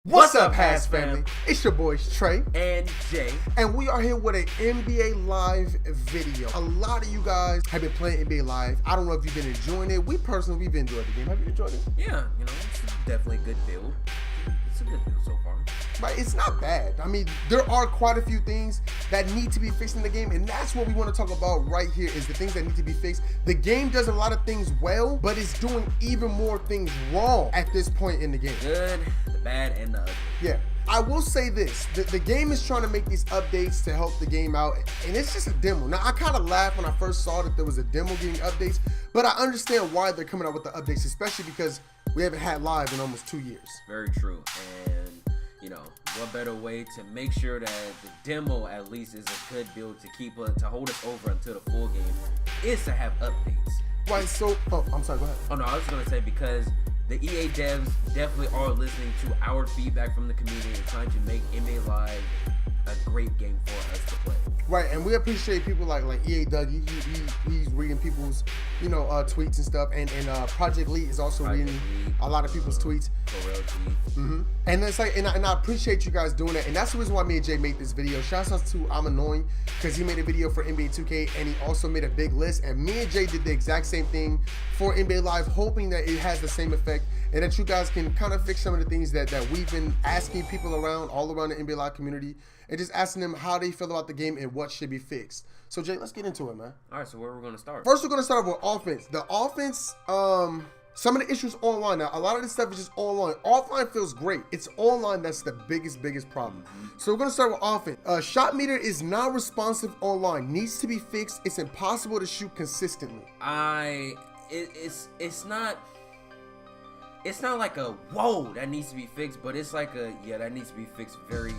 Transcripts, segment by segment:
What's up, Hazz family? It's your boys Trey and Jay, and we are here with an NBA Live video. A lot of you guys have been playing NBA Live. I don't know if you've been enjoying it. We've enjoyed the game. Have you enjoyed it? Yeah, it's definitely a good build. It's a good build so far. But it's not bad. I mean, there are quite a few things that need to be fixed in the game, and that's what we want to talk about right here is the things that need to be fixed. The game does a lot of things well, but it's doing even more things wrong at this point in the game. Good, the bad, and the ugly. Yeah. I will say this, the game is trying to make these updates to help the game out, and it's just a demo. Now, I kind of laughed when I first saw that there was a demo getting updates, but I understand why they're coming out with the updates, especially because we haven't had live in almost 2 years. Very true, and what better way to make sure that the demo at least is a good build to hold us over until the full game is to have updates. Right, so, I'm sorry, go ahead. Oh no, I was going to say because the EA devs definitely are listening to our feedback from the community and trying to make NBA Live a great game for us to play. Right, and we appreciate people like EA Doug. He's reading people's, tweets and stuff, and Project Lead is also reading a lot of people's tweets. And it's like, and I appreciate you guys doing that, and that's the reason why me and Jay made this video. Shouts out to I'm Annoying because he made a video for NBA 2K, and he also made a big list. And me and Jay did the exact same thing for NBA Live, hoping that it has the same effect, and that you guys can kind of fix some of the things that we've been asking people all around the NBA Live community, and just asking them how they feel about the game and what should be fixed. So Jay, let's get into it, man. All right, so where we're going to start? First, we're going to start with offense. The offense, some of the issues online. Now, a lot of this stuff is just online. Offline feels great. It's online that's the biggest problem. So we're going to start with offense. Shot meter is not responsive online. Needs to be fixed. It's impossible to shoot consistently. It's not like a whoa that needs to be fixed, but it's like a that needs to be fixed very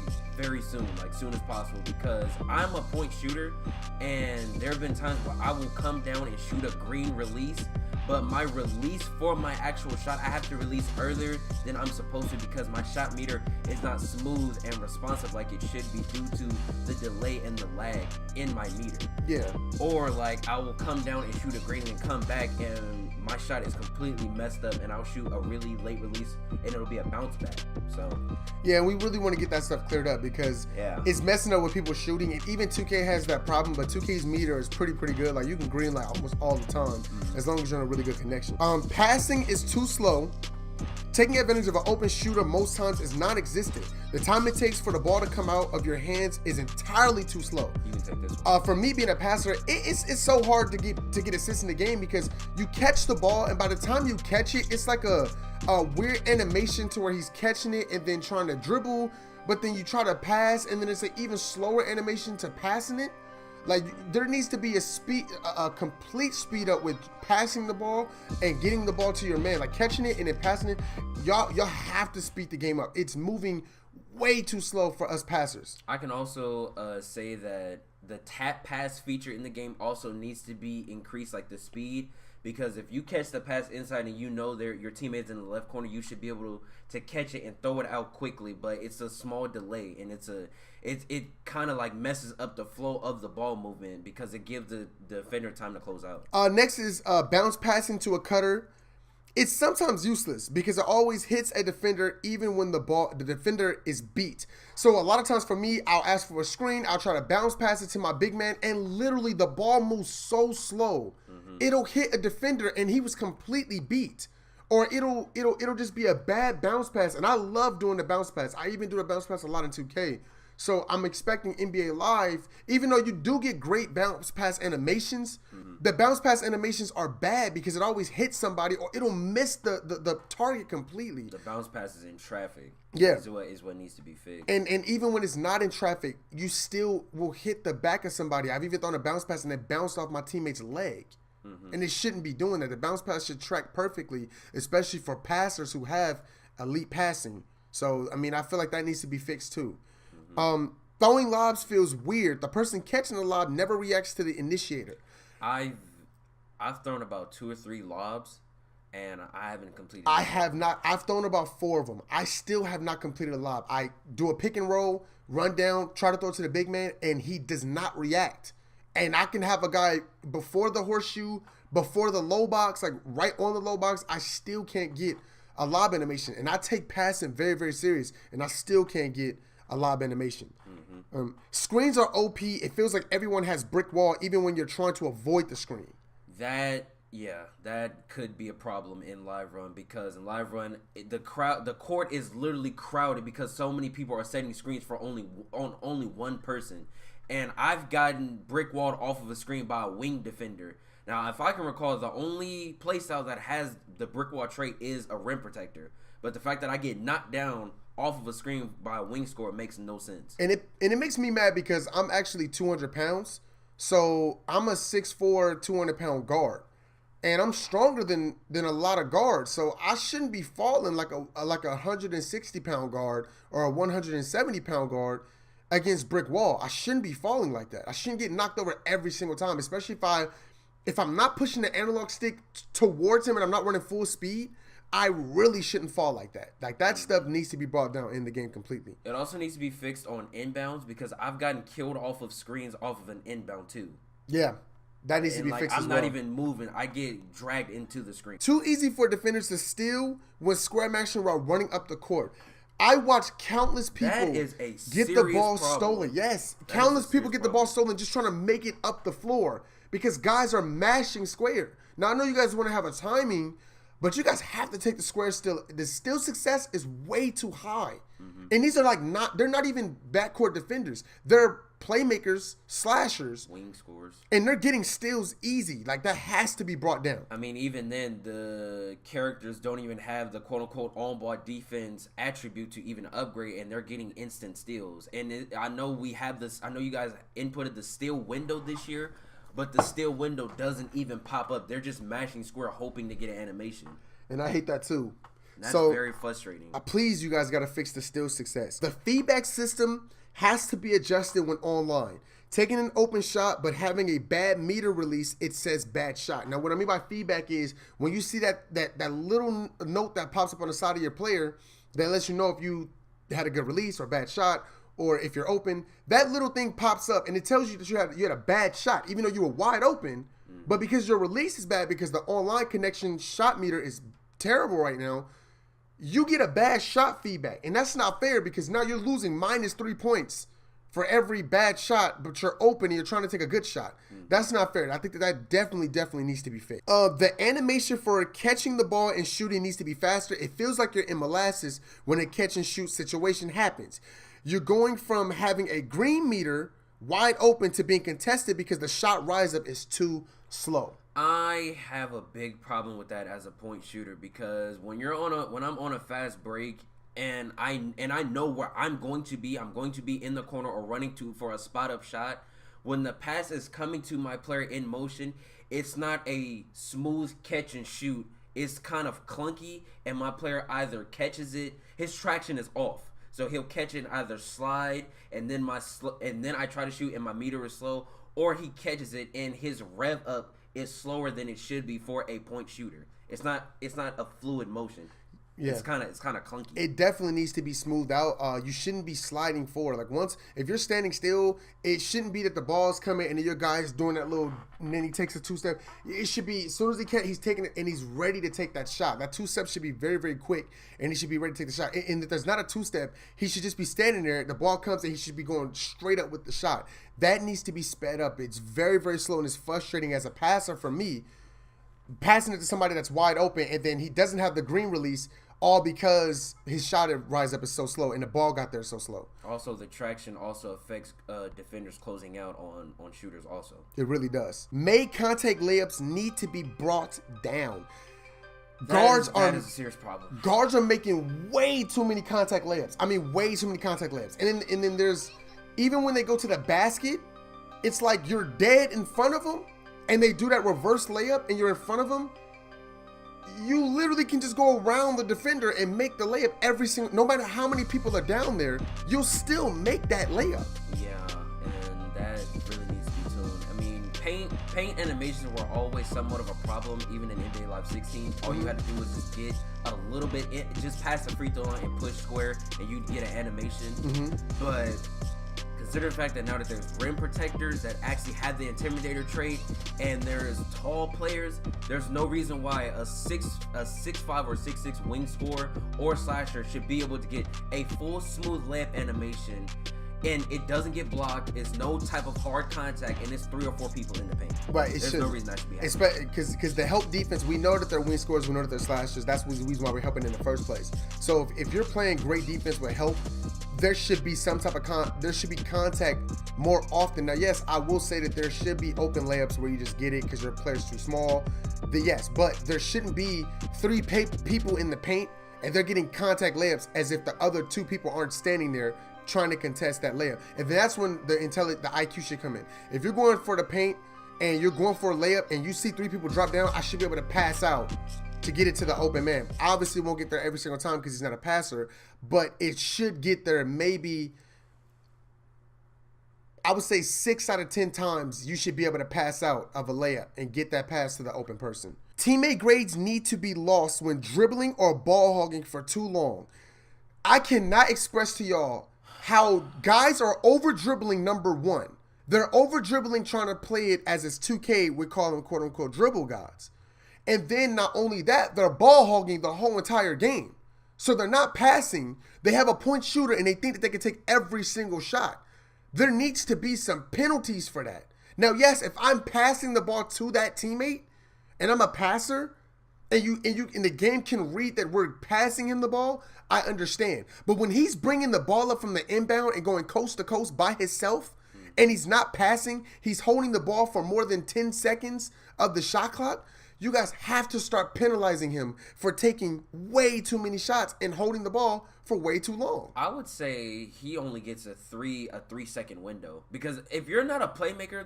soon, like soon as possible, because I'm a point shooter and there have been times where I will come down and shoot a green release, but my release for my actual shot I have to release earlier than I'm supposed to because my shot meter is not smooth and responsive like it should be due to the delay and the lag in my meter. Yeah. Or like I will come down and shoot a green and come back and my shot is completely messed up and I'll shoot a really late release and it'll be a bounce back. So yeah, we really want to get that stuff cleared up because it's messing up with people shooting, and even 2K has that problem, but 2K's meter is pretty good. Like you can green light almost all the time as long as you're in a really good connection. Passing is too slow. Taking advantage of an open shooter most times is non-existent. The time it takes for the ball to come out of your hands is entirely too slow. You can take this one. For me being a passer, it's so hard to get assists in the game because you catch the ball, and by the time you catch it, it's like a weird animation to where he's catching it and then trying to dribble, but then you try to pass, and then it's an even slower animation to passing it. Like there needs to be a complete speed up with passing the ball and getting the ball to your man, like catching it and then passing it. Y'all have to speed the game up. It's moving way too slow for us passers. I can also say that the tap pass feature in the game also needs to be increased, like the speed, because if you catch the pass inside and your teammates in the left corner, you should be able to catch it and throw it out quickly, but it's a small delay and it kind of like messes up the flow of the ball movement because it gives the defender time to close out. Next is bounce passing to a cutter. It's sometimes useless because it always hits a defender even when the defender is beat. So a lot of times for me, I'll ask for a screen, I'll try to bounce pass it to my big man, and literally the ball moves so slow, it'll hit a defender and he was completely beat. Or it'll just be a bad bounce pass, and I love doing the bounce pass. I even do the bounce pass a lot in 2K. So I'm expecting NBA Live, even though you do get great bounce pass animations, the bounce pass animations are bad because it always hits somebody or it'll miss the target completely. The bounce pass is in traffic. Yeah. Is what needs to be fixed. And even when it's not in traffic, you still will hit the back of somebody. I've even thrown a bounce pass and it bounced off my teammate's leg. And it shouldn't be doing that. The bounce pass should track perfectly, especially for passers who have elite passing. So, I mean, I feel like that needs to be fixed too. Throwing lobs feels weird. The person catching the lob never reacts to the initiator. I've thrown about 2 or 3 lobs, and I haven't completed. I have not. I've thrown about 4 of them. I still have not completed a lob. I do a pick and roll, run down, try to throw it to the big man, and he does not react. And I can have a guy before the horseshoe, before the low box, like right on the low box. I still can't get a lob animation, and I take passing very, very serious, and I still can't get a lob animation. Screens are OP. It feels like everyone has brick wall, even when you're trying to avoid the screen. That could be a problem in live run, because in live run the court is literally crowded because so many people are setting screens for only one person, and I've gotten brick walled off of a screen by a wing defender. Now, if I can recall, the only playstyle that has the brick wall trait is a rim protector, but the fact that I get knocked down off of a screen by a wing scorer makes no sense. And it makes me mad because I'm actually 200 pounds, so I'm a 6'4", 200-pound guard. And I'm stronger than a lot of guards, so I shouldn't be falling like a 160-pound guard or a 170-pound guard against brick wall. I shouldn't be falling like that. I shouldn't get knocked over every single time, especially if I'm not pushing the analog stick towards him and I'm not running full speed. I really shouldn't fall like that. Like, that stuff needs to be brought down in the game completely. It also needs to be fixed on inbounds, because I've gotten killed off of screens off of an inbound too. Yeah. That needs to be fixed as well. I'm not even moving. I get dragged into the screen. Too easy for defenders to steal when square mashing while running up the court. I watch countless people get the ball stolen. Yes, countless people get the ball stolen just trying to make it up the floor because guys are mashing square. Now, I know you guys want to have a timing, but you guys have to take the square still. The steal success is way too high. And these are they're not even backcourt defenders. They're playmakers, slashers, wing scorers, and they're getting steals easy. Like, that has to be brought down. I mean, even then, the characters don't even have the quote-unquote on-ball defense attribute to even upgrade, and they're getting instant steals. And I know we have this. I know you guys inputted the steal window this year, but the steal window doesn't even pop up. They're just mashing square, hoping to get an animation. And I hate that too. That's very frustrating. Please, you guys got to fix the steal success. The feedback system has to be adjusted when online. Taking an open shot but having a bad meter release, it says bad shot. Now, what I mean by feedback is when you see that little note that pops up on the side of your player that lets you know if you had a good release or bad shot, or if you're open, that little thing pops up and it tells you that you had a bad shot, even though you were wide open. But because your release is bad, because the online connection shot meter is terrible right now, you get a bad shot feedback. And that's not fair, because now you're losing -3 points for every bad shot, but you're open and you're trying to take a good shot. That's not fair. I think that definitely needs to be fixed. The animation for catching the ball and shooting needs to be faster. It feels like you're in molasses when a catch and shoot situation happens. You're going from having a green meter wide open to being contested because the shot rise up is too slow. I have a big problem with that as a point shooter, because when I'm on a fast break and I know where I'm going to be in the corner or running for a spot up shot. When the pass is coming to my player in motion, it's not a smooth catch and shoot. It's kind of clunky, and my player either catches it, his traction is off, so he'll catch it and either slide, and then I try to shoot and my meter is slow, or he catches it and his rev up is slower than it should be for a point shooter. It's not a fluid motion. Yeah. It's kind of clunky. It definitely needs to be smoothed out. You shouldn't be sliding forward. Like, if you're standing still, it shouldn't be that the ball's coming and then your guy's doing that little, and then he takes a 2-step. It should be, as soon as he's taking it and he's ready to take that shot. That 2-step should be very, very quick, and he should be ready to take the shot. And if there's not a 2-step, he should just be standing there. The ball comes and he should be going straight up with the shot. That needs to be sped up. It's very, very slow, and it's frustrating as a passer for me, passing it to somebody that's wide open, and then he doesn't have the green release, all because his shot rise up is so slow and the ball got there so slow. Also, the traction also affects defenders closing out on shooters also. It really does. Made contact layups need to be brought down. That is a serious problem. Guards are making way too many contact layups. I mean, way too many contact layups. And then there's, even when they go to the basket, it's like you're dead in front of them and they do that reverse layup and you're in front of them. You literally can just go around the defender and make the layup no matter how many people are down there, you'll still make that layup. Yeah, and that really needs to be tuned. I mean, paint animations were always somewhat of a problem, even in NBA Live 16. All you had to do was just get a little bit just past the free throw line and push square, and you'd get an animation. But consider the fact that now that there's rim protectors that actually have the intimidator trait, and there's tall players, there's no reason why a 6'5" or 6'6" wing scorer or slasher should be able to get a full smooth layup animation, and it doesn't get blocked. It's no type of hard contact, and it's 3 or 4 people in the paint. Right. There's no reason that should be happening. Because the help defense, we know that they're wing scorers, we know that they're slashers. That's the reason why we're helping in the first place. So if you're playing great defense with help, there should be some type of there should be contact more often. Now, yes, I will say that there should be open layups where you just get it because your player's too small. Yes, but there shouldn't be 3 people in the paint and they're getting contact layups as if the other 2 people aren't standing there trying to contest that layup. And that's when the IQ should come in. If you're going for the paint and you're going for a layup and you see 3 people drop down, I should be able to pass out to get it to the open man. Obviously won't get there every single time because he's not a passer, but it should get there maybe, I would say 6 out of 10 times you should be able to pass out of a layup and get that pass to the open person. Teammate grades need to be lost when dribbling or ball hogging for too long. I cannot express to y'all how guys are over dribbling. Number one, they're over dribbling trying to play it as it's 2K. We call them quote unquote dribble guys. And then not only that, they're ball hogging the whole entire game. So they're not passing. They have a point shooter and they think that they can take every single shot. There needs to be some penalties for that. Now, yes, if I'm passing the ball to that teammate and I'm a passer and the game can read that we're passing him the ball, I understand. But when he's bringing the ball up from the inbound and going coast to coast by himself and he's not passing, he's holding the ball for more than 10 seconds of the shot clock, you guys have to start penalizing him for taking way too many shots and holding the ball for way too long. I would say he only gets a 3-second window, because if you're not a playmaker,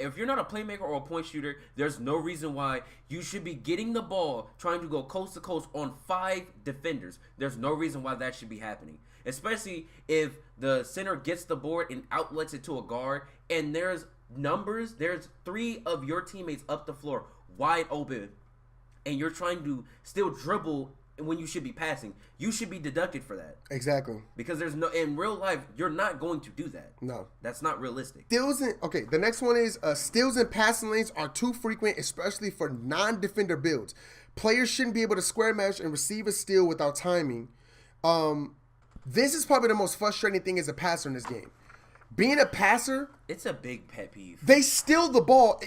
if you're not a playmaker or a point shooter, there's no reason why you should be getting the ball trying to go coast to coast on 5 defenders. There's no reason why that should be happening, especially if the center gets the board and outlets it to a guard and there's 3 of your teammates up the floor wide open, and you're trying to still dribble when you should be passing. You should be deducted for that. Exactly. Because in real life, you're not going to do that. No. That's not realistic. The next one is steals in passing lanes are too frequent, especially for non-defender builds. Players shouldn't be able to square match and receive a steal without timing. This is probably the most frustrating thing as a passer in this game. Being a passer, it's a big pet peeve. They steal the ball.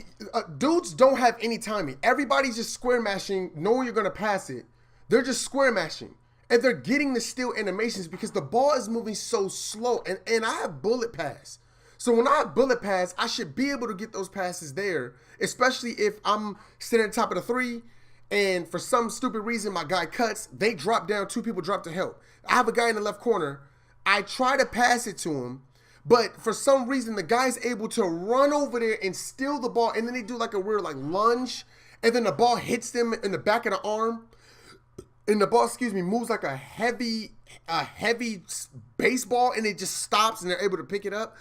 Dudes don't have any timing. Everybody's just square mashing, knowing you're going to pass it. They're just square mashing. And they're getting the steal animations because the ball is moving so slow. And I have bullet pass. So when I have bullet pass, I should be able to get those passes there, especially if I'm sitting at the top of the 3 and for some stupid reason my guy cuts, they drop down, 2 people drop to help. I have a guy in the left corner. I try to pass it to him, but for some reason, the guy's able to run over there and steal the ball, and then they do like a weird lunge, and then the ball hits them in the back of the arm, and the ball, moves like a heavy baseball, and it just stops, and they're able to pick it up.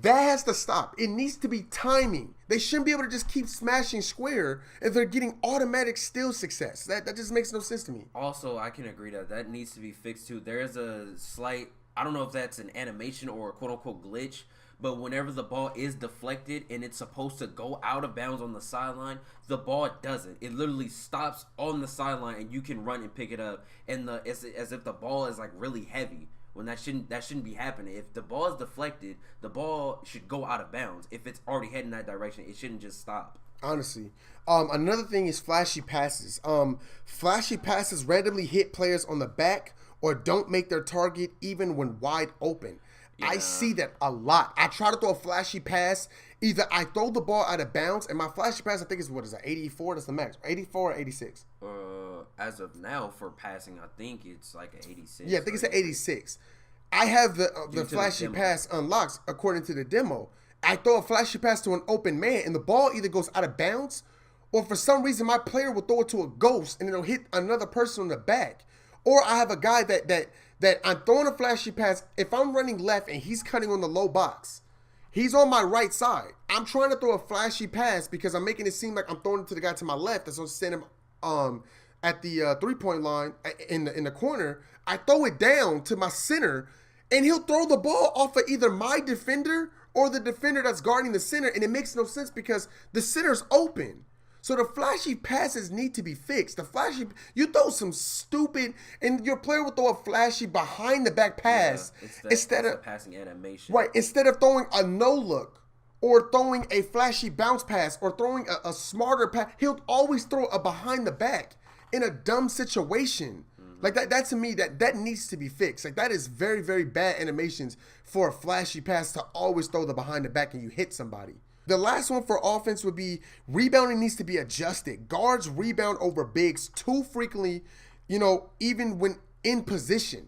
That has to stop. It needs to be timing. They shouldn't be able to just keep smashing square if they're getting automatic steal success. That just makes no sense to me. Also, I can agree that needs to be fixed too. There is a slight, I don't know if that's an animation or a quote-unquote glitch, but whenever the ball is deflected and it's supposed to go out of bounds on the sideline, the ball doesn't. It literally stops on the sideline and you can run and pick it up. And it's as if the ball is really heavy, when that shouldn't be happening. If the ball is deflected, the ball should go out of bounds. If it's already heading that direction, it shouldn't just stop. Honestly. Another thing is flashy passes. Flashy passes randomly hit players on the back or don't make their target even when wide open. Yeah. I see that a lot. I try to throw a flashy pass. Either I throw the ball out of bounds, and my flashy pass, I think is, 84? That's the max. 84 or 86? As of now, for passing, I think it's like an 86. Yeah, I think it's an 86. I have the flashy pass unlocked according to the demo. I throw a flashy pass to an open man, and the ball either goes out of bounds, or for some reason my player will throw it to a ghost, and it'll hit another person on the back. Or I have a guy that I'm throwing a flashy pass. If I'm running left and he's cutting on the low box, he's on my right side. I'm trying to throw a flashy pass because I'm making it seem like I'm throwing it to the guy to my left that's going to send him at the 3-point line in the corner. I throw it down to my center, And he'll throw the ball off of either my defender or the defender that's guarding the center, and it makes no sense because the center's open. So the flashy passes need to be fixed. You throw some stupid, and your player will throw a flashy behind the back pass instead of passing animation. Right, instead of throwing a no look or throwing a flashy bounce pass or throwing a smarter pass. He'll always throw a behind the back in a dumb situation. Like that to me, that needs to be fixed. Like that is very, very bad animations for a flashy pass to always throw the behind the back and you hit somebody. The last one for offense would be rebounding needs to be adjusted. Guards rebound over bigs too frequently, even when in position.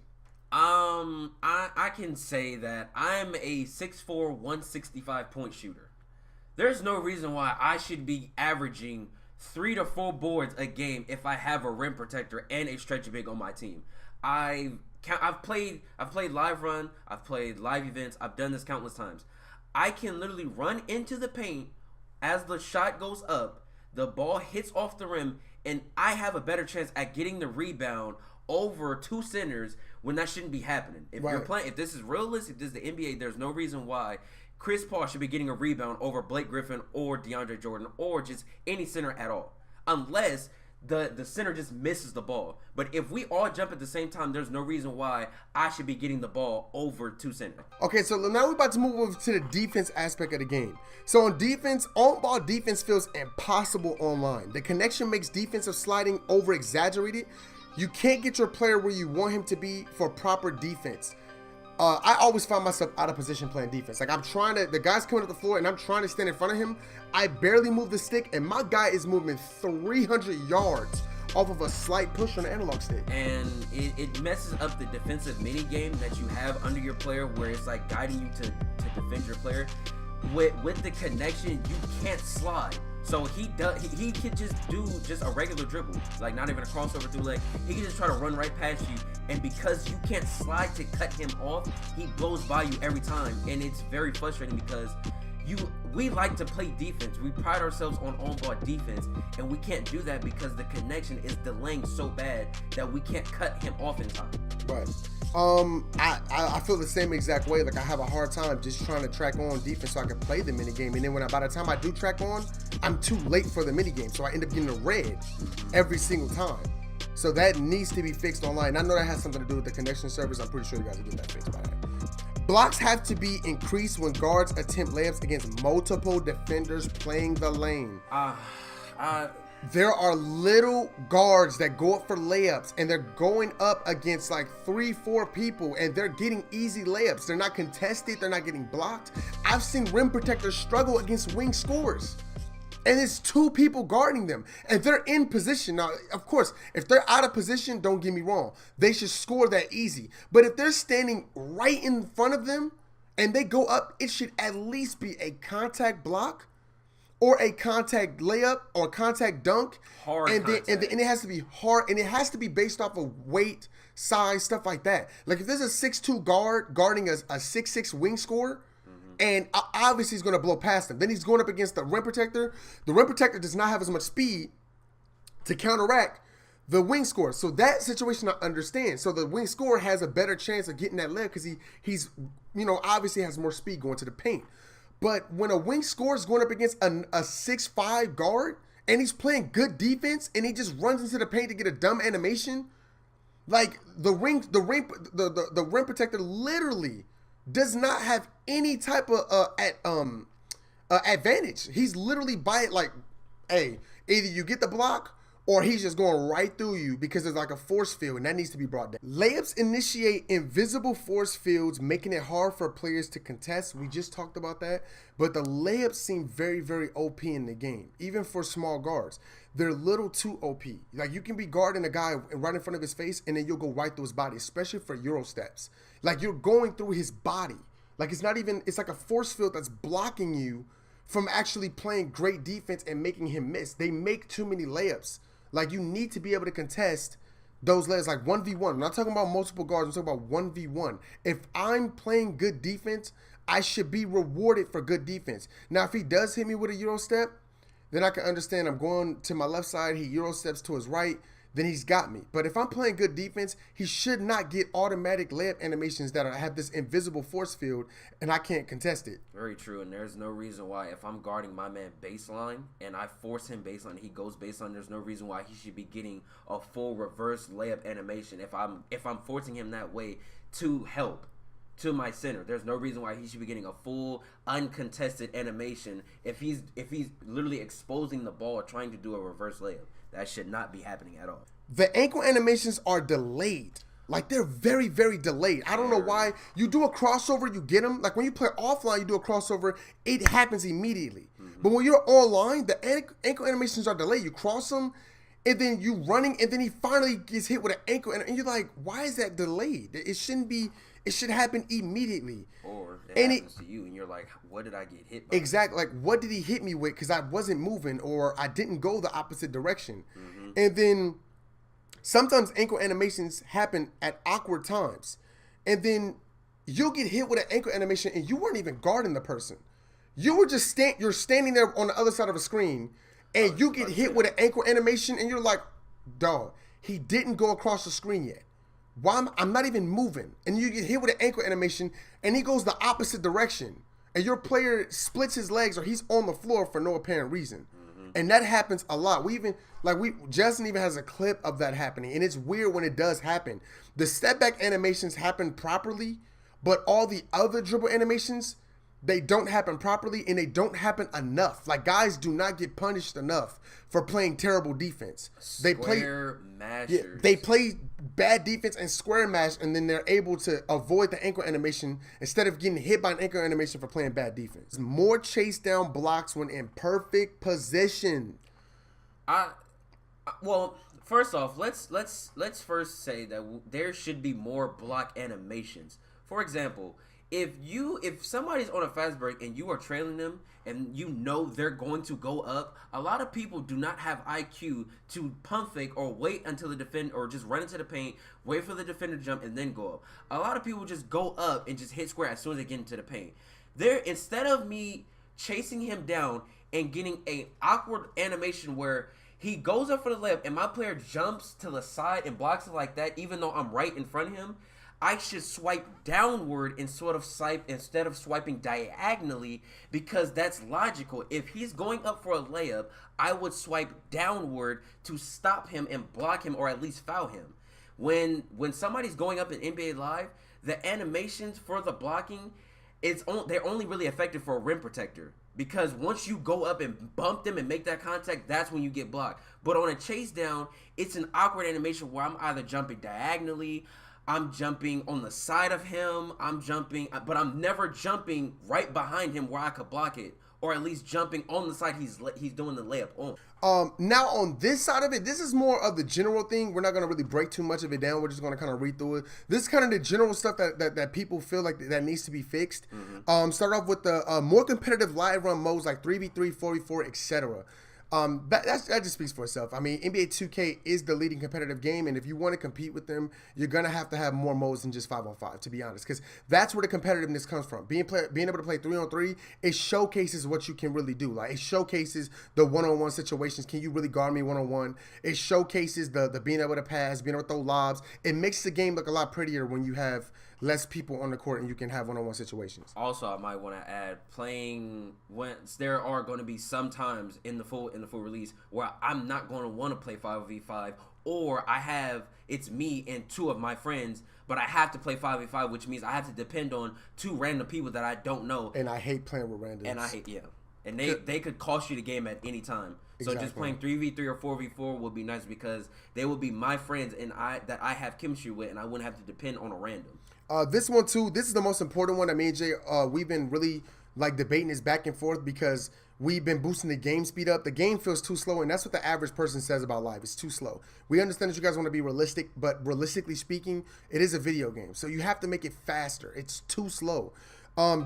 I can say that I'm a 6'4", 165 point shooter. There's no reason why I should be averaging 3 to 4 boards a game if I have a rim protector and a stretch big on my team. I've played live run, I've played live events, I've done this countless times. I can literally run into the paint as the shot goes up, the ball hits off the rim, and I have a better chance at getting the rebound over 2 centers when that shouldn't be happening. If you're playing, if this is realistic, if this is the NBA, there's no reason why Chris Paul should be getting a rebound over Blake Griffin or DeAndre Jordan or just any center at all, unless the center just misses the ball. But if we all jump at the same time, there's no reason why I should be getting the ball over 2 centers. Okay, so now we're about to move over to the defense aspect of the game. So on defense, on-ball defense feels impossible online. The connection makes defensive sliding over-exaggerated. You can't get your player where you want him to be for proper defense. I always find myself out of position playing defense. Like the guy's coming up the floor and I'm trying to stand in front of him. I barely move the stick and my guy is moving 300 yards off of a slight push on the analog stick. And it messes up the defensive mini game that you have under your player where it's like guiding you to defend your player. With the connection, you can't slide. So he can just do a regular dribble, like not even a crossover through leg. He can just try to run right past you, and because you can't slide to cut him off, he blows by you every time, and it's very frustrating because we like to play defense. We pride ourselves on ball defense, and we can't do that because the connection is delaying so bad that we can't cut him off in time. Right. I feel the same exact way. Like I have a hard time just trying to track on defense so I can play the mini game, and then by the time I do track on, I'm too late for the mini game, so I end up getting a red every single time. So that needs to be fixed online. I know that has something to do with the connection servers. I'm pretty sure you guys will get that fixed by that. Blocks have to be increased when guards attempt layups against multiple defenders playing the lane. There are little guards that go up for layups and they're going up against like 3-4 people and they're getting easy layups. They're not contested. They're not getting blocked. I've seen rim protectors struggle against wing scorers. And it's 2 people guarding them. And they're in position. Now, of course, if they're out of position, don't get me wrong. They should score that easy. But if they're standing right in front of them and they go up, it should at least be a contact block or a contact layup or contact dunk. Hard and contact. And it has to be hard. And it has to be based off of weight, size, stuff like that. Like if there's a 6'2 guard guarding a 6'6 wing scorer, and obviously he's going to blow past him. Then he's going up against the rim protector. The rim protector does not have as much speed to counteract the wing scorer. So that situation I understand. So the wing scorer has a better chance of getting that layup because he's obviously has more speed going to the paint. But when a wing scorer is going up against a 6'5 guard and he's playing good defense and he just runs into the paint to get a dumb animation, like the rim protector literally does not have any type of advantage. He's literally by it like, hey, either you get the block or he's just going right through you because there's like a force field and that needs to be brought down. Layups initiate invisible force fields, making it hard for players to contest. We just talked about that, but the layups seem very, very OP in the game, even for small guards. They're a little too OP. Like you can be guarding a guy right in front of his face and then you'll go right through his body, especially for Euro steps. Like you're going through his body. Like it's like a force field that's blocking you from actually playing great defense and making him miss. They make too many layups. Like you need to be able to contest those layups like 1v1. I'm not talking about multiple guards. I'm talking about 1v1. If I'm playing good defense, I should be rewarded for good defense. Now, if he does hit me with a Euro step, then I can understand I'm going to my left side. He Euro steps to his right. then he's got me. But if I'm playing good defense, he should not get automatic layup animations that have this invisible force field, and I can't contest it. Very true, and there's no reason why if I'm guarding my man baseline and I force him baseline and he goes baseline, there's no reason why he should be getting a full reverse layup animation if I'm forcing him that way to help to my center. There's no reason why he should be getting a full uncontested animation if he's literally exposing the ball trying to do a reverse layup. That should not be happening at all. The ankle animations are delayed. Like, they're very, very delayed. I don't know why. You do a crossover, you get them. Like, when you play offline, you do a crossover, it happens immediately. But when you're online, the ankle animations are delayed. You cross them, and then you running, and then he finally gets hit with an ankle, and you're like, why is that delayed? It shouldn't be. It should happen immediately. Or it happens to you, and you're like, what did I get hit by? Exactly. Like, what did he hit me with? Because I wasn't moving, or I didn't go the opposite direction. And then sometimes ankle animations happen at awkward times. And then you'll get hit with an ankle animation, and you weren't even guarding the person. You were just you're standing there on the other side of a screen, and you get hit with an ankle animation, and you're like, dog, he didn't go across the screen yet. Why I'm not even moving, and you get hit with an ankle animation, and he goes the opposite direction, and your player splits his legs or he's on the floor for no apparent reason, and that happens a lot. Justin even has a clip of that happening, and it's weird when it does happen. The step back animations happen properly, but all the other dribble animations, they don't happen properly, and they don't happen enough. Like, guys do not get punished enough for playing terrible defense. They play bad defense and square mash, and then they're able to avoid the ankle animation instead of getting hit by an ankle animation for playing bad defense. More chase down blocks when in perfect position. Well, first off, let's first say that there should be more block animations. For example, if somebody's on a fast break and you are trailing them and you know they're going to go up, a lot of people do not have IQ to pump fake or wait until the defender, or just run into the paint, wait for the defender to jump and then go up. A lot of people just go up and just hit square as soon as they get into the paint. Instead of me chasing him down and getting an awkward animation where he goes up for the layup and my player jumps to the side and blocks it like that, even though I'm right in front of him, I should swipe downward instead of swiping diagonally, because that's logical. If he's going up for a layup, I would swipe downward to stop him and block him, or at least foul him. When somebody's going up in NBA Live, the animations for the blocking, they're only really effective for a rim protector. Because once you go up and bump them and make that contact, that's when you get blocked. But on a chase down, it's an awkward animation where I'm either jumping diagonally, I'm jumping on the side of him, but I'm never jumping right behind him where I could block it, or at least jumping on the side he's doing the layup on. Now on this side of it, this is more of the general thing. We're not going to really break too much of it down. We're just going to kind of read through it. This is kind of the general stuff that people feel like that needs to be fixed. Start off with the more competitive live run modes like 3v3, 4v4, etc. That just speaks for itself. I mean, NBA 2K is the leading competitive game, and if you want to compete with them, you're gonna have to have more modes than just 5-on-5, to be honest, because that's where the competitiveness comes from. Being able to play 3-on-3, it showcases what you can really do. Like, it showcases the one-on-one situations. Can you really guard me one-on-one? It showcases the being able to pass, being able to throw lobs. It makes the game look a lot prettier when you have less people on the court and you can have one-on-one situations. Also, I might want to add, there are going to be some times in the full release where I'm not going to want to play 5v5, or it's me and two of my friends, but I have to play 5v5, which means I have to depend on two random people that I don't know. And I hate playing with randoms. And they could cost you the game at any time. So just playing 3v3 or 4v4 would be nice, because they would be my friends and that I have chemistry with, and I wouldn't have to depend on a random. This one too, this is the most important one. I mean, Jay, we've been really debating this back and forth because we've been boosting the game speed up. The game feels too slow, and that's what the average person says about live. It's too slow. We understand that you guys want to be realistic, but realistically speaking, it is a video game, so you have to make it faster. It's too slow.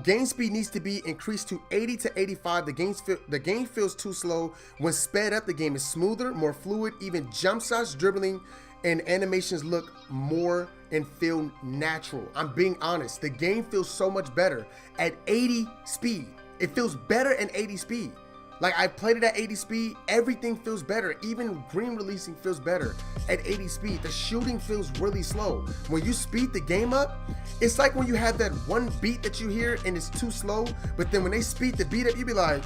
Game speed needs to be increased to 80 to 85. The game feels too slow. When sped up, the game is smoother, more fluid. Even jump shots, dribbling, and animations look more and feel natural. I'm being honest. The game feels so much better at 80 speed. It feels better at 80 speed. Like, I played it at 80 speed. Everything feels better. Even green releasing feels better at 80 speed. The shooting feels really slow. When you speed the game up, it's like when you have that one beat that you hear and it's too slow, but then when they speed the beat up, you be like,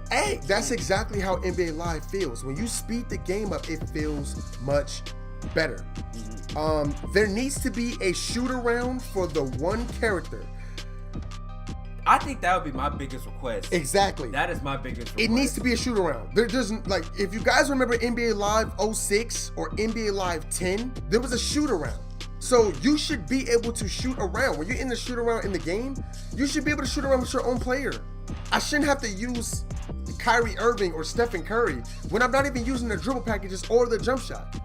hey, that's exactly how NBA Live feels. When you speed the game up, it feels much better. There needs to be a shoot around for the one character. I think that would be my biggest request. Exactly. That is my biggest request. It needs to be a shoot around. There doesn't, like, if you guys remember NBA Live 06 or NBA Live 10, there was a shoot around. So you should be able to shoot around. When you're in the shoot around in the game, you should be able to shoot around with your own player. I shouldn't have to use Kyrie Irving or Stephen Curry when I'm not even using the dribble packages or the jump shot.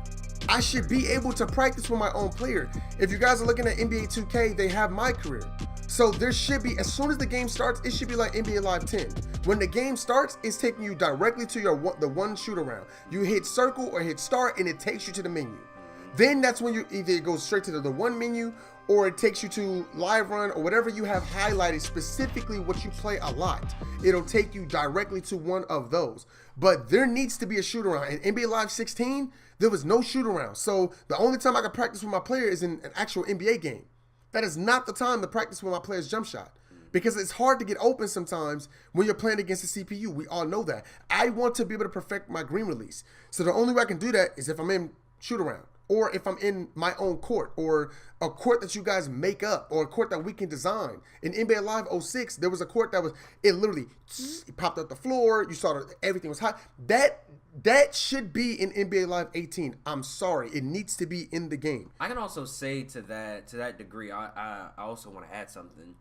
I should be able to practice with my own player. If you guys are looking at NBA 2K, they have my career. So there should be, as soon as the game starts, it should be like NBA Live 10. When the game starts, it's taking you directly to the one shoot around. You hit circle or hit start and it takes you to the menu. Then that's when you either go straight to the one menu or it takes you to live run or whatever you have highlighted, specifically what you play a lot. It'll take you directly to one of those. But there needs to be a shoot around. In NBA Live 16, there was no shoot around. So the only time I can practice with my player is in an actual NBA game. That is not the time to practice with my player's jump shot, because it's hard to get open sometimes when you're playing against the CPU. We all know that. I want to be able to perfect my green release. So the only way I can do that is if I'm in shoot around, or if I'm in my own court, or a court that you guys make up, or a court that we can design. In NBA Live 06, there was a court that was, it literally it popped up the floor. You saw that everything was hot. That should be in NBA Live 18. I'm sorry, it needs to be in the game. I can also say to that degree, I also want to add something.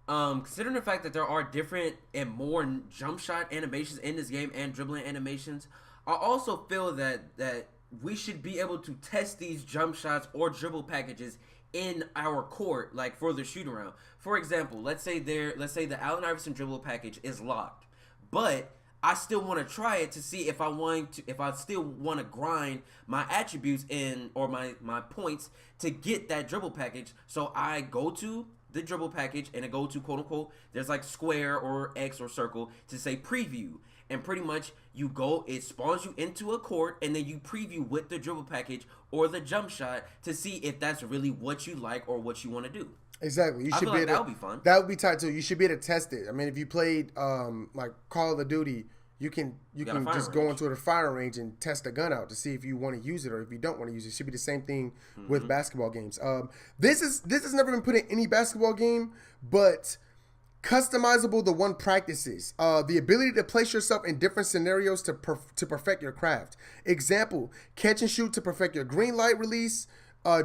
Considering the fact that there are different and more jump shot animations in this game and dribbling animations, I also feel that we should be able to test these jump shots or dribble packages in our court, like for the shoot around. For example, let's say the Allen Iverson dribble package is locked, but I still want to try it to see if I still want to grind my attributes in, or my points to get that dribble package. So I go to the dribble package and I go to, quote unquote, there's like square or X or circle to say preview. And pretty much you go, it spawns you into a court, and then you preview with the dribble package or the jump shot to see if that's really what you like or what you want to do. Exactly. You should be able to, that would be fun. That would be tight too. You should be able to test it. I mean, if you played like Call of Duty, you can just go into the firing range and test a gun out to see if you want to use it or if you don't want to use it. It should be the same thing with basketball games. This has never been put in any basketball game, but customizable the one practices. The ability to place yourself in different scenarios to perfect your craft. Example, catch and shoot to perfect your green light release.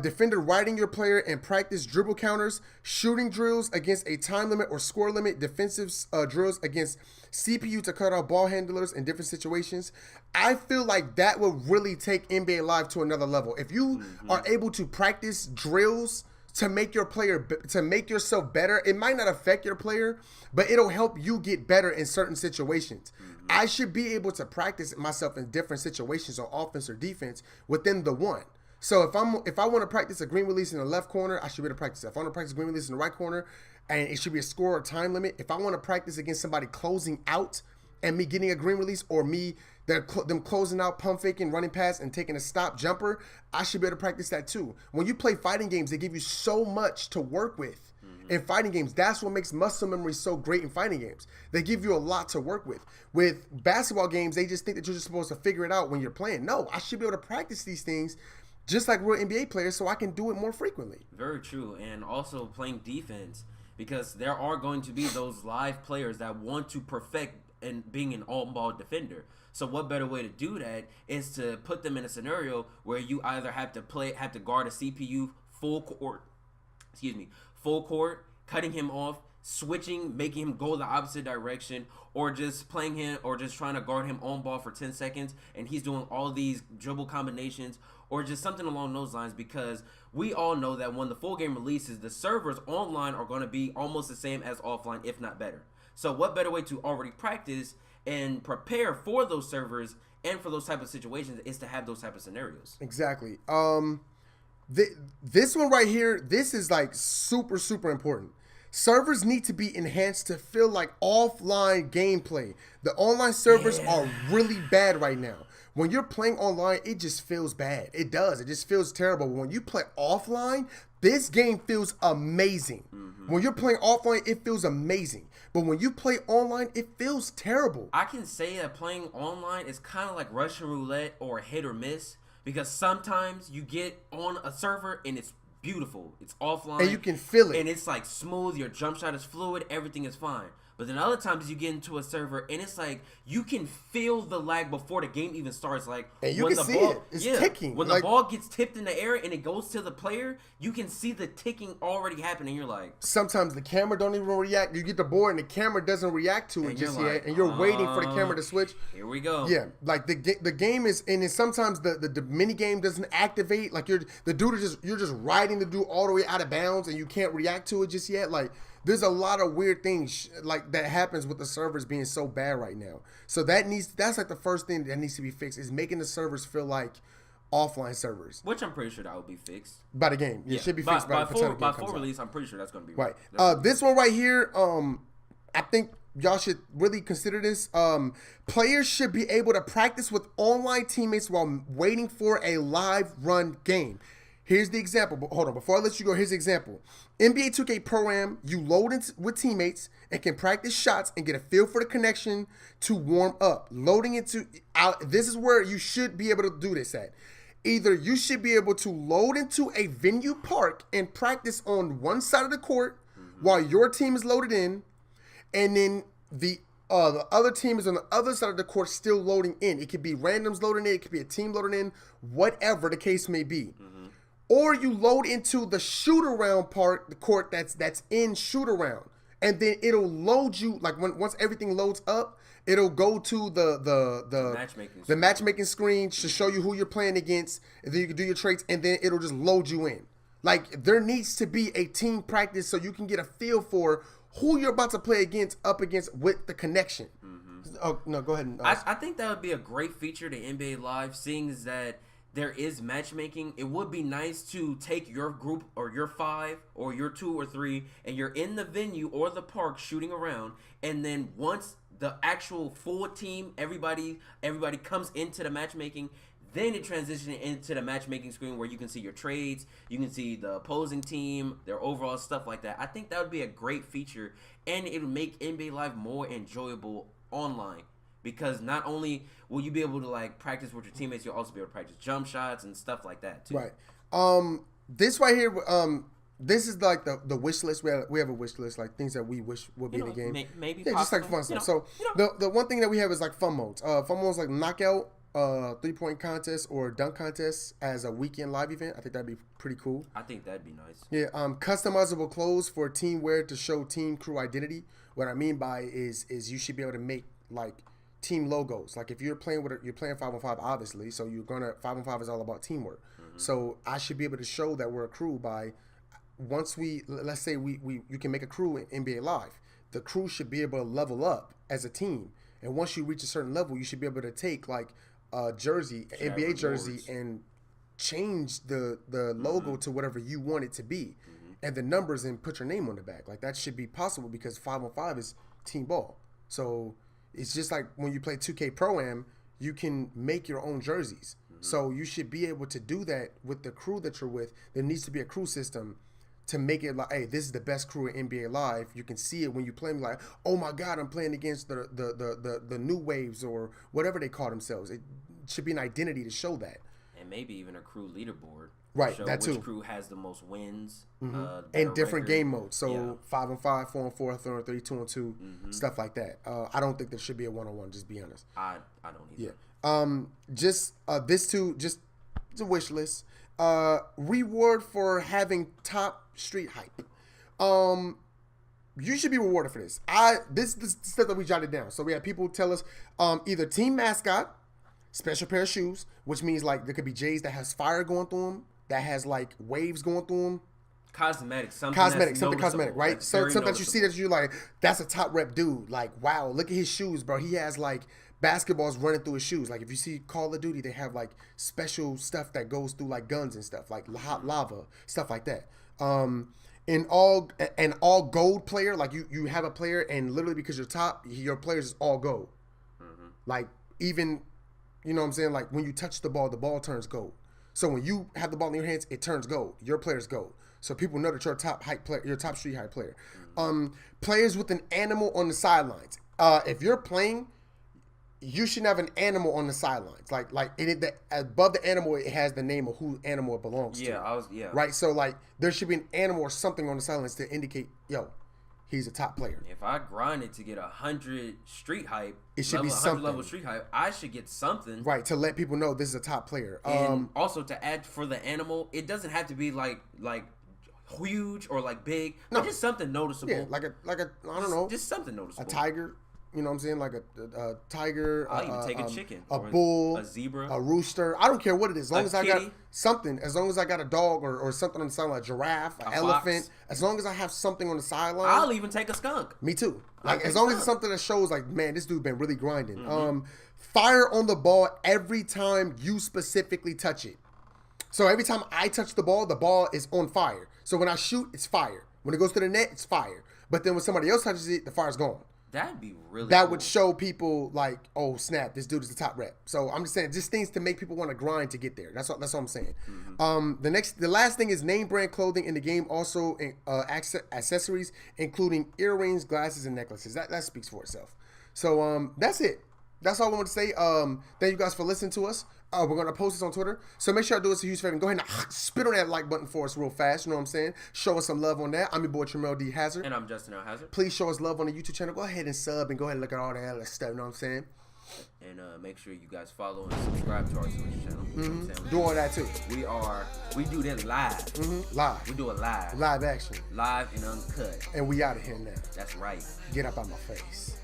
Defender riding your player and practice dribble counters, shooting drills against a time limit or score limit, defensive drills against CPU to cut off ball handlers in different situations. I feel like that will really take NBA Live to another level. If you are able to practice drills to make your player, to make yourself better, it might not affect your player, but it'll help you get better in certain situations. I should be able to practice myself in different situations on offense or defense within the one. So if I want to practice a green release in the left corner, I should be able to practice that. If I want to practice green release in the right corner, and it should be a score or time limit. If I want to practice against somebody closing out and me getting a green release, or them closing out, pump faking, running past, and taking a stop jumper, I should be able to practice that too. When you play fighting games, they give you so much to work with. In fighting games, that's what makes muscle memory so great in fighting games. They give you a lot to work with. With basketball games, they just think that you're just supposed to figure it out when you're playing. No, I should be able to practice these things just like real NBA players, so I can do it more frequently. Very true. And also playing defense, because there are going to be those live players that want to perfect and being an on-ball defender. So what better way to do that is to put them in a scenario where you either have to guard a CPU full court, cutting him off, switching, making him go the opposite direction, or just playing him, or just trying to guard him on ball for 10 seconds and he's doing all these dribble combinations, or just something along those lines, because we all know that when the full game releases, the servers online are going to be almost the same as offline, if not better. So what better way to already practice and prepare for those servers and for those type of situations is to have those type of scenarios. Exactly. This one right here, this is like super, super important. Servers need to be enhanced to feel like offline gameplay. The online servers are really bad right now. When you're playing online, it just feels bad. It does. It just feels terrible. When you play offline, this game feels amazing. When you're playing offline, it feels amazing. But when you play online, it feels terrible. I can say that playing online is kind of like Russian roulette or hit or miss, because sometimes you get on a server and it's beautiful. It's offline. And you can feel it. And it's like smooth. Your jump shot is fluid. Everything is fine. But then other times you get into a server and it's like you can feel the lag before the game even starts. Like, and you when can the see ball, it. It's ticking. When the ball gets tipped in the air and it goes to the player, you can see the ticking already happening. You're like, sometimes the camera don't even react. You get the board and the camera doesn't react to it just yet, and you're waiting for the camera to switch. Here we go. Yeah, like the game is, and then sometimes the mini game doesn't activate. Like you're just riding the dude all the way out of bounds, and you can't react to it just yet. Like, there's a lot of weird things like that happens with the servers being so bad right now. So that's like the first thing that needs to be fixed, is making the servers feel like offline servers. Which I'm pretty sure that will be fixed By the game. It should be fixed by full release. I'm pretty sure that's going to be right. This one right here, I think y'all should really consider this. Players should be able to practice with online teammates while waiting for a live run game. Here's the example. But hold on, before I let you go, here's the example. NBA 2K Pro-Am, you load in with teammates and can practice shots and get a feel for the connection to warm up. Loading into this is where you should be able to do this at. Either you should be able to load into a venue park and practice on one side of the court while your team is loaded in, and then the other team is on the other side of the court still loading in. It could be randoms loading in, it could be a team loading in, whatever the case may be. Or you load into the shoot-around part, the court that's in shoot-around, and then it'll load you, like once everything loads up, it'll go to the matchmaking screen to show you who you're playing against, and then you can do your traits, and then it'll just load you in. Like, there needs to be a team practice so you can get a feel for who you're about to play up against with the connection. Oh, no, go ahead. I think that would be a great feature to NBA Live, seeing as that there is matchmaking. It would be nice to take your group or your 5 or your 2 or 3 and you're in the venue or the park shooting around, and then once the actual full team, everybody comes into the matchmaking, then it transitions into the matchmaking screen where you can see your trades, you can see the opposing team, their overall stuff like that. I think that would be a great feature, and it would make NBA Live more enjoyable online. Because not only will you be able to like practice with your teammates, you'll also be able to practice jump shots and stuff like that too. Right. This right here, this is like the wish list. We have a wish list, like things that we wish would be in the game. Maybe just like fun stuff. So the one thing that we have is like fun modes. Fun modes like knockout, 3-point contest, or dunk contest as a weekend live event. I think that'd be pretty cool. I think that'd be nice. Yeah. Customizable clothes for team wear to show team crew identity. What I mean by is you should be able to make like team logos. Like if you're playing 5-on-5, obviously, so 5-on-5 is all about teamwork. So I should be able to show that we're a crew by once let's say you can make a crew in NBA Live. The crew should be able to level up as a team, and once you reach a certain level, you should be able to take like a jersey, NBA jersey, and change the logo to whatever you want it to be, and the numbers, and put your name on the back. Like that should be possible because 5-on-5 is team ball. So it's just like when you play 2K Pro-Am, you can make your own jerseys. So you should be able to do that with the crew that you're with. There needs to be a crew system to make it like, hey, this is the best crew in NBA Live. You can see it when you play, like, oh my God, I'm playing against the new waves or whatever they call themselves. It should be an identity to show that. And maybe even a crew leaderboard. Right, show that too. Which crew has the most wins. And different game modes. So 5-on-5, 4-on-4, 3-on-3, 2-on-2, stuff like that. I don't think there should be a 1-on-1, just be honest. I don't either. Yeah. This too, just a wish list. Reward for having top street hype. You should be rewarded for this. This is the stuff that we jotted down. So we have people tell us either team mascot, special pair of shoes, which means like there could be J's that has fire going through them, that has like waves going through them. Something cosmetic, right? So sometimes you see that you're like, that's a top rep dude. Like, wow, look at his shoes, bro. He has like basketballs running through his shoes. Like if you see Call of Duty, they have like special stuff that goes through like guns and stuff, like hot lava, stuff like that. an all gold player, like you have a player and literally because you're top, your players is all gold. Like even, you know what I'm saying? Like when you touch the ball turns gold. So when you have the ball in your hands, it turns gold. Your player's gold. So people know that you're a top hype player, you're a top street hype player. Players with an animal on the sidelines. If you're playing, you should have an animal on the sidelines. Like above the animal, it has the name of who animal it belongs to. Right. So like there should be an animal or something on the sidelines to indicate, yo, he's a top player. If I grinded to get 100 street hype, it should be something. 100 level street hype, I should get something. Right, to let people know this is a top player. And also to add for the animal, it doesn't have to be like huge or like big. No, just something noticeable. Yeah, like a I don't know. Just something noticeable. A tiger. You know what I'm saying? Like a tiger. I'll even take a chicken. A bull. A zebra. A rooster. I don't care what it is. As long as kitty. I got something. As long as I got a dog or something on the sideline, a giraffe, an elephant. Fox. As long as I have something on the sideline. I'll even take a skunk. Me too. Like as long as it's something that shows like, man, this dude been really grinding. Fire on the ball every time you specifically touch it. So every time I touch the ball is on fire. So when I shoot, it's fire. When it goes to the net, it's fire. But then when somebody else touches it, the fire's gone. That'd be really That cool. would show people like, oh snap, this dude is the top rep. So I'm just saying, just things to make people want to grind to get there. That's all I'm saying. The last thing is name brand clothing in the game. Also, accessories including earrings, glasses, and necklaces. That speaks for itself. So that's it. That's all I want to say. Thank you guys for listening to us. We're going to post this on Twitter. So make sure I do us a huge favor and go ahead and spit on that like button for us real fast. You know what I'm saying? Show us some love on that. I'm your boy, TremellDHazzard. And I'm JustinLHazzard. Please show us love on the YouTube channel. Go ahead and sub and go ahead and look at all that other stuff. You know what I'm saying? And make sure you guys follow and subscribe to our Twitch channel. You know what I'm saying? Do all that too. We do that live. Live. We do it live. Live action. Live and uncut. And we out of here now. That's right. Get up out my face.